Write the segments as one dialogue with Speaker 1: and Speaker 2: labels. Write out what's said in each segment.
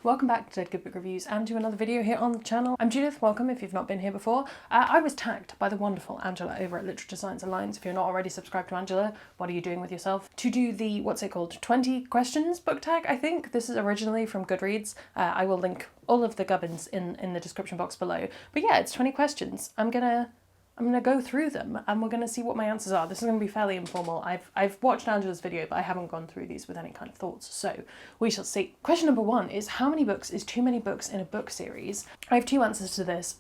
Speaker 1: Welcome back to Good Book Reviews and to another video here on the channel. I'm Judith, welcome if you've not been here before. I was tagged by the wonderful Angela over at Literature Science Alliance. If you're not already subscribed to Angela, what are you doing with yourself? To do the, 20 questions book tag, I think. This is originally from Goodreads. I will link all of the gubbins in the description box below. But yeah, it's 20 questions. I'm gonna go through them and we're gonna see what my answers are. This is gonna be fairly informal. I've watched Angela's video, but I haven't gone through these with any kind of thoughts, so we shall see. Question number 1 is, how many books is too many books in a book series? I have two answers to this.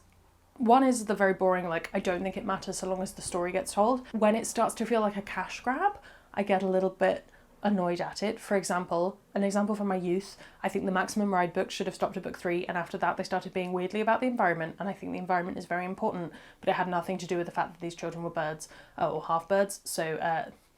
Speaker 1: One is the very boring, I don't think it matters so long as the story gets told. When it starts to feel like a cash grab, I get a little bit annoyed at it. For example, an example from my youth, I think the Maximum Ride books should have stopped at book 3, and after that they started being weirdly about the environment, and I think the environment is very important, but it had nothing to do with the fact that these children were birds, or half birds, so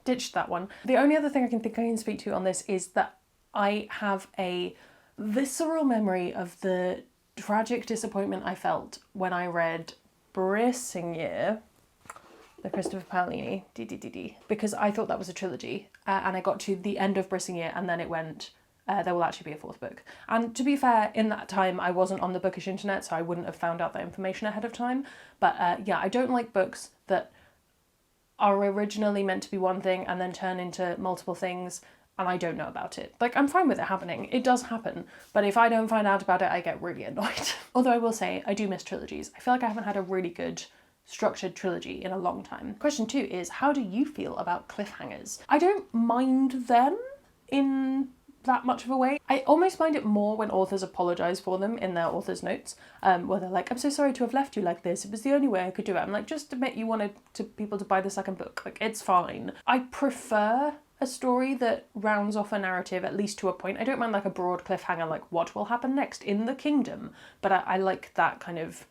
Speaker 1: ditched that one. The only other thing I can speak to on this is that I have a visceral memory of the tragic disappointment I felt when I read Brisingr, the Christopher Paolini, because I thought that was a trilogy, and I got to the end of Brisingr and then it went, there will actually be a 4th book. And to be fair, in that time I wasn't on the bookish internet, so I wouldn't have found out that information ahead of time. But yeah, I don't like books that are originally meant to be one thing and then turn into multiple things and I don't know about it. I'm fine with it happening. It does happen. But if I don't find out about it, I get really annoyed. Although I will say, I do miss trilogies. I feel like I haven't had a really good structured trilogy in a long time. Question 2 is, how do you feel about cliffhangers? I don't mind them in that much of a way. I almost mind it more when authors apologise for them in their author's notes, where they're like, I'm so sorry to have left you like this, it was the only way I could do it. I'm like, just admit you wanted people to buy the second book, it's fine. I prefer a story that rounds off a narrative, at least to a point. I don't mind a broad cliffhanger, like what will happen next in the kingdom, but I like that kind of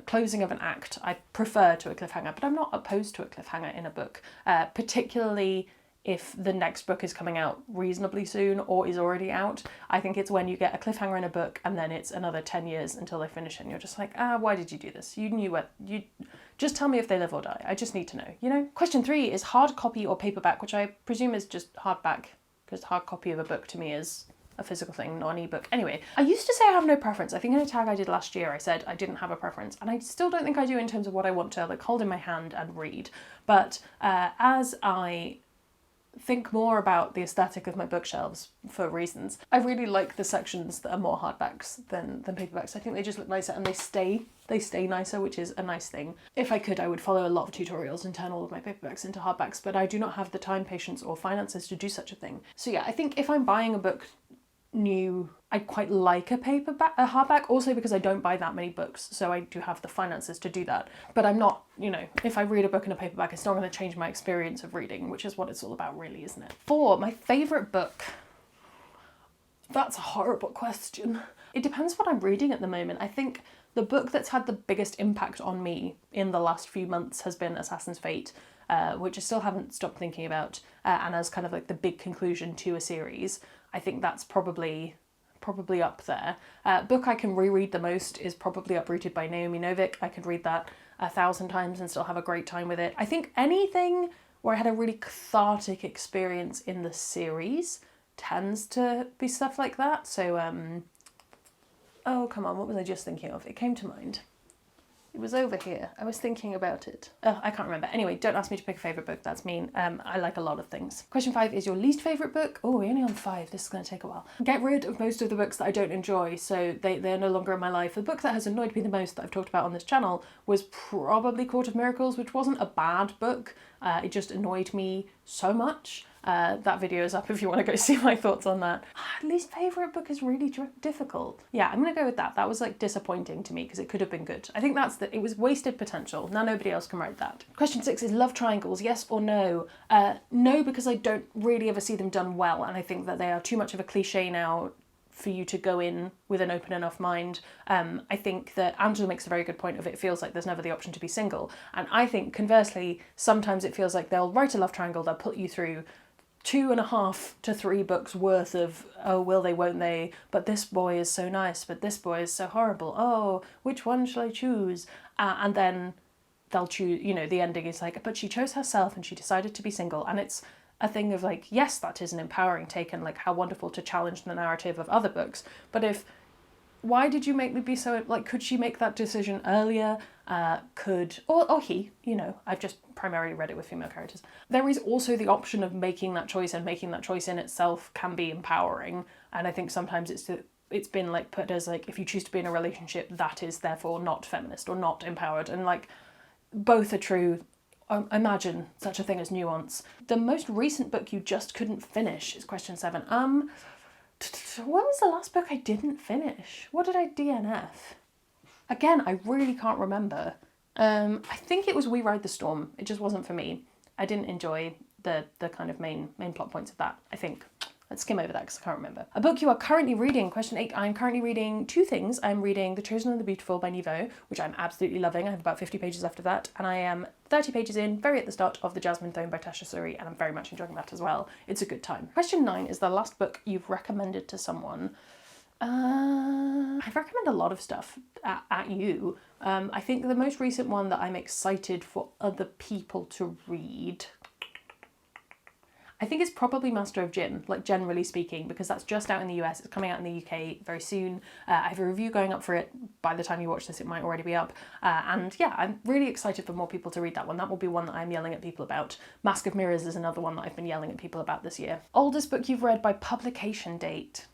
Speaker 1: closing of an act. I prefer to a cliffhanger, but I'm not opposed to a cliffhanger in a book, particularly if the next book is coming out reasonably soon or is already out. I think it's when you get a cliffhanger in a book and then it's another 10 years until they finish it and you're just like, why did you do this? You knew what, you just tell me if they live or die. I just need to know, you know? Question 3 is hard copy or paperback, which I presume is just hardback, because hard copy of a book to me is a physical thing, not an ebook. Anyway, I used to say I have no preference. I think in a tag I did last year I said I didn't have a preference, and I still don't think I do in terms of what I want to hold in my hand and read. But as I think more about the aesthetic of my bookshelves for reasons, I really like the sections that are more hardbacks than paperbacks. I think they just look nicer and they stay nicer, which is a nice thing. If I could, I would follow a lot of tutorials and turn all of my paperbacks into hardbacks, but I do not have the time, patience or finances to do such a thing. So yeah, I think if I'm buying a book new, I quite like a hardback, also because I don't buy that many books, so I do have the finances to do that. But I'm not, if I read a book in a paperback, it's not going to change my experience of reading, which is what it's all about really, isn't it? 4, my favourite book. That's a horrible question. It depends what I'm reading at the moment. I think the book that's had the biggest impact on me in the last few months has been Assassin's Fate, which I still haven't stopped thinking about, and as kind of the big conclusion to a series. I think that's probably up there. Book I can reread the most is probably Uprooted by Naomi Novik. I could read that 1,000 times and still have a great time with it. I think anything where I had a really cathartic experience in the series tends to be stuff like that. So, oh come on, what was I just thinking of? It came to mind. It was over here. I was thinking about it. I can't remember. Anyway, don't ask me to pick a favourite book. That's mean. I like a lot of things. Question 5 is your least favourite book? Oh, we're only on 5. This is going to take a while. Get rid of most of the books that I don't enjoy, so they're no longer in my life. The book that has annoyed me the most that I've talked about on this channel was probably Court of Miracles, which wasn't a bad book. It just annoyed me so much. That video is up if you want to go see my thoughts on that. Least favourite book is really difficult. Yeah, I'm going to go with that. That was disappointing to me because it could have been good. I think it was wasted potential. Now nobody else can write that. Question 6 is love triangles, yes or no? No, because I don't really ever see them done well, and I think that they are too much of a cliche now for you to go in with an open enough mind. I think that Angela makes a very good point of it feels like there's never the option to be single. And I think conversely, sometimes it feels like they'll write a love triangle, they'll put you through 2.5 to 3 books worth of, oh, will they, won't they, but this boy is so nice, but this boy is so horrible, oh, which one shall I choose? And then they'll choose, the ending is but she chose herself and she decided to be single, and it's a thing of like, yes, that is an empowering take and like how wonderful to challenge the narrative of other books. But why did you make me be so, like, could she make that decision earlier? Or he, you know, I've just primarily read it with female characters. There is also the option of making that choice, and making that choice in itself can be empowering. And I think sometimes it's been like put as like, if you choose to be in a relationship, that is therefore not feminist or not empowered. And like, both are true. Imagine such a thing as nuance. The most recent book you just couldn't finish is question 7. When was the last book I didn't finish? What did I DNF? Again, I really can't remember. I think it was We Ride the Storm. It just wasn't for me. I didn't enjoy the kind of main plot points of that, I think. Let's skim over that because I can't remember. A book you are currently reading, question 8. I'm currently reading 2 things. I'm reading The Chosen and the Beautiful by Nghi, which I'm absolutely loving. I have about 50 pages left of that. And I am 30 pages in, very at the start of The Jasmine Throne by Tasha Suri, and I'm very much enjoying that as well. It's a good time. Question 9 is the last book you've recommended to someone. I recommend a lot of stuff at you. I think the most recent one that I'm excited for other people to read, I think it's probably Master of Djinn, like generally speaking, because that's just out in the US. It's coming out in the UK very soon. I have a review going up for it. By the time you watch this, it might already be up. And yeah, I'm really excited for more people to read that one. That will be one that I'm yelling at people about. Mask of Mirrors is another one that I've been yelling at people about this year. Oldest book you've read by publication date.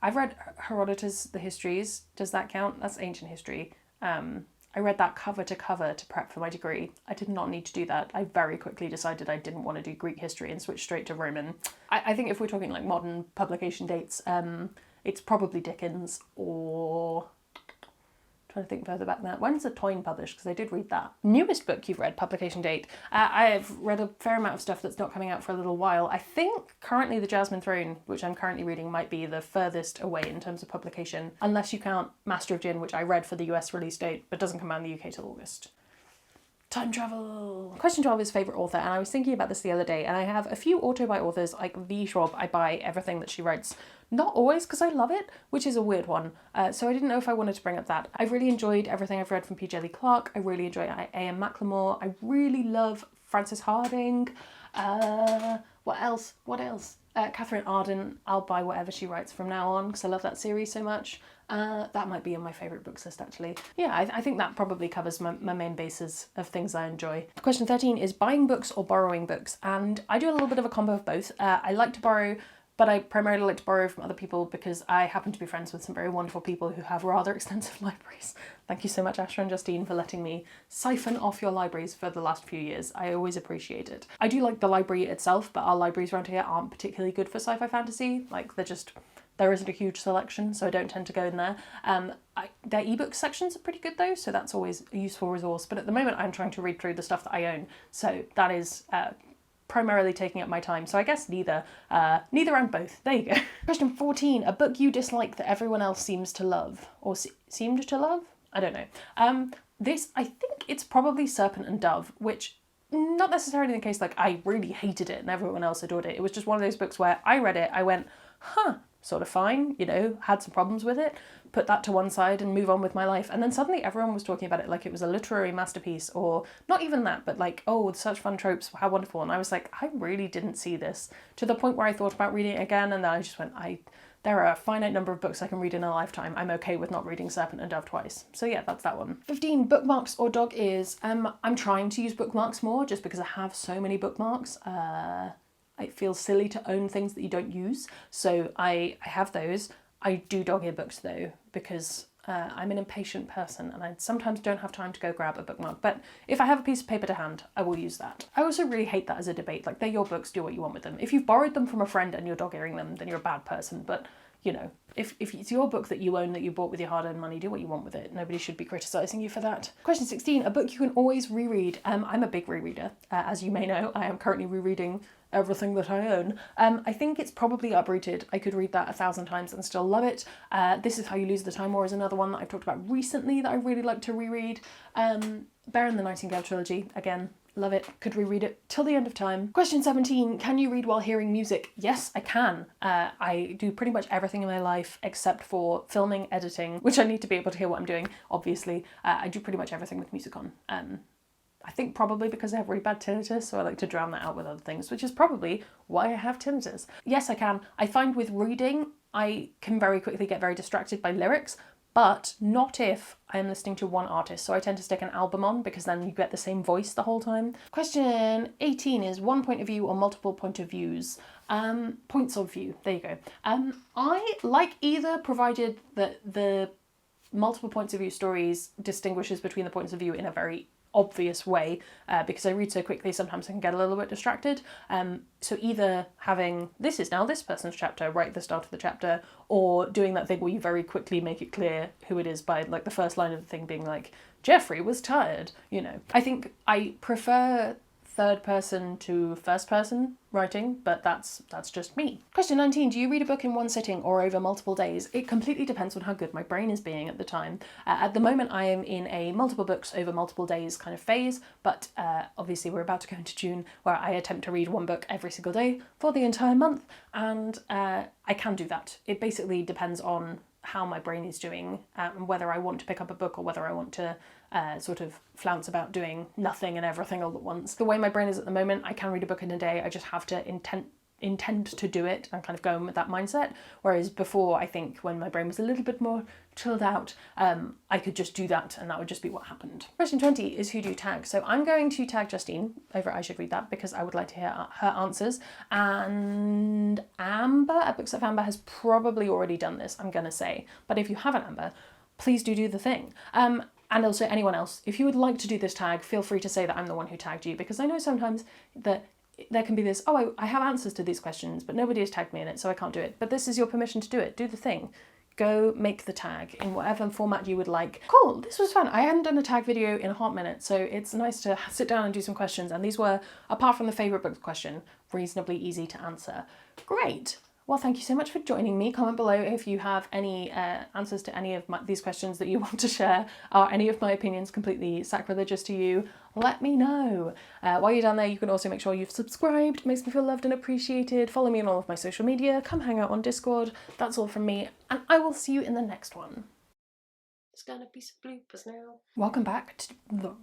Speaker 1: I've read Herodotus, The Histories. Does that count? That's ancient history. I read that cover to cover to prep for my degree. I did not need to do that. I very quickly decided I didn't want to do Greek history and switch straight to Roman. I think if we're talking like modern publication dates, it's probably Dickens or... trying to think further back than that. When's The Toyne published? Because I did read that. Newest book you've read, publication date. I've read a fair amount of stuff that's not coming out for a little while. I think currently The Jasmine Throne, which I'm currently reading, might be the furthest away in terms of publication, unless you count Master of Djinn, which I read for the US release date, but doesn't come out in the UK till August. Time travel. Question 12 is favourite author, and I was thinking about this the other day, and I have a few auto-buy authors, like V. Schwab. I buy everything that she writes. Not always because I love it, which is a weird one. So I didn't know if I wanted to bring up that. I've really enjoyed everything I've read from P. Djeli Clark. I really enjoy A.M. Macklemore. I really love Frances Harding. What else? Katherine Arden. I'll buy whatever she writes from now on because I love that series so much. That might be in my favourite books list, actually. Yeah, I think that probably covers my main bases of things I enjoy. Question 13 is buying books or borrowing books, and I do a little bit of a combo of both. I like to borrow, but I primarily like to borrow from other people because I happen to be friends with some very wonderful people who have rather extensive libraries. Thank you so much, Asher and Justine, for letting me siphon off your libraries for the last few years. I always appreciate it. I do like the library itself, but our libraries around here aren't particularly good for sci-fi fantasy. Like, there isn't a huge selection, so I don't tend to go in there. Their ebook sections are pretty good though, so that's always a useful resource. But at the moment, I'm trying to read through the stuff that I own, so that is primarily taking up my time. So I guess neither and both. There you go. Question 14, a book you dislike that everyone else seems to love, or seemed to love? I don't know. This, I think it's probably Serpent and Dove, which not necessarily the case like I really hated it and everyone else adored it. It was just one of those books where I read it, I went, huh, sort of fine, you know, had some problems with it, put that to one side and move on with my life. And then suddenly everyone was talking about it like it was a literary masterpiece, or not even that, but like, oh, such fun tropes, how wonderful. And I was like, I really didn't see this, to the point where I thought about reading it again, and then I just went, there are a finite number of books I can read in a lifetime. I'm okay with not reading Serpent and Dove twice. So yeah, that's that one. 15, bookmarks or dog ears. I'm trying to use bookmarks more just because I have so many bookmarks. It feels silly to own things that you don't use. So I have those. I do dog ear books though, because I'm an impatient person and I sometimes don't have time to go grab a bookmark. But if I have a piece of paper to hand, I will use that. I also really hate that as a debate. Like, they're your books, do what you want with them. If you've borrowed them from a friend and you're dog earing them, then you're a bad person. But, you know, if it's your book that you own, that you bought with your hard-earned money, do what you want with it. Nobody should be criticising you for that. Question 16, a book you can always reread. I'm a big rereader. As you may know, I am currently rereading everything that I own. I think it's probably Uprooted. I could read that 1,000 times and still love it. This Is How You Lose the Time War is another one that I've talked about recently that I really like to reread. Bear and the Nightingale trilogy, again, love it. Could reread it till the end of time. Question 17, can you read while hearing music? Yes, I can. I do pretty much everything in my life except for filming, editing, which I need to be able to hear what I'm doing, obviously. I do pretty much everything with music on. I think probably because I have really bad tinnitus, so I like to drown that out with other things, which is probably why I have tinnitus. Yes, I can. I find with reading, I can very quickly get very distracted by lyrics, but not if I am listening to one artist. So I tend to stick an album on because then you get the same voice the whole time. Question 18 is one point of view or multiple point of views? Points of view, there you go. I like either, provided that the multiple points of view stories distinguishes between the points of view in a very obvious way, because I read so quickly sometimes I can get a little bit distracted. So either having this is now this person's chapter right at the start of the chapter, or doing that thing where you very quickly make it clear who it is by like the first line of the thing being like, Jeffrey was tired, you know. I think I prefer third person to first person writing, but that's just me. Question 19, do you read a book in one sitting or over multiple days? It completely depends on how good my brain is being at the time. At the moment I am in a multiple books over multiple days kind of phase, but obviously we're about to go into June where I attempt to read one book every single day for the entire month, and I can do that. It basically depends on how my brain is doing, and whether I want to pick up a book or whether I want to sort of flounce about doing nothing and everything all at once. The way my brain is at the moment, I can read a book in a day, I just have to intend to do it and kind of go in with that mindset. Whereas before, I think when my brain was a little bit more chilled out, I could just do that and that would just be what happened. Question 20 is who do you tag? So I'm going to tag Justine over at I Should Read That because I would like to hear her answers. And Amber at Books of Amber has probably already done this, I'm gonna say. But if you haven't, Amber, please do the thing. And also anyone else, if you would like to do this tag, feel free to say that I'm the one who tagged you, because I know sometimes that there can be this, oh, I have answers to these questions, but nobody has tagged me in it, so I can't do it. But this is your permission to do it. Do the thing. Go make the tag in whatever format you would like. Cool, this was fun. I hadn't done a tag video in a hot minute, so it's nice to sit down and do some questions. And these were, apart from the favourite books question, reasonably easy to answer. Great. Well, thank you so much for joining me. Comment below if you have any answers to any of these questions that you want to share. Are any of my opinions completely sacrilegious to you? Let me know. While you're down there, you can also make sure you've subscribed. It makes me feel loved and appreciated. Follow me on all of my social media. Come hang out on Discord. That's all from me, and I will see you in the next one. It's gonna be some bloopers now. Welcome back to the...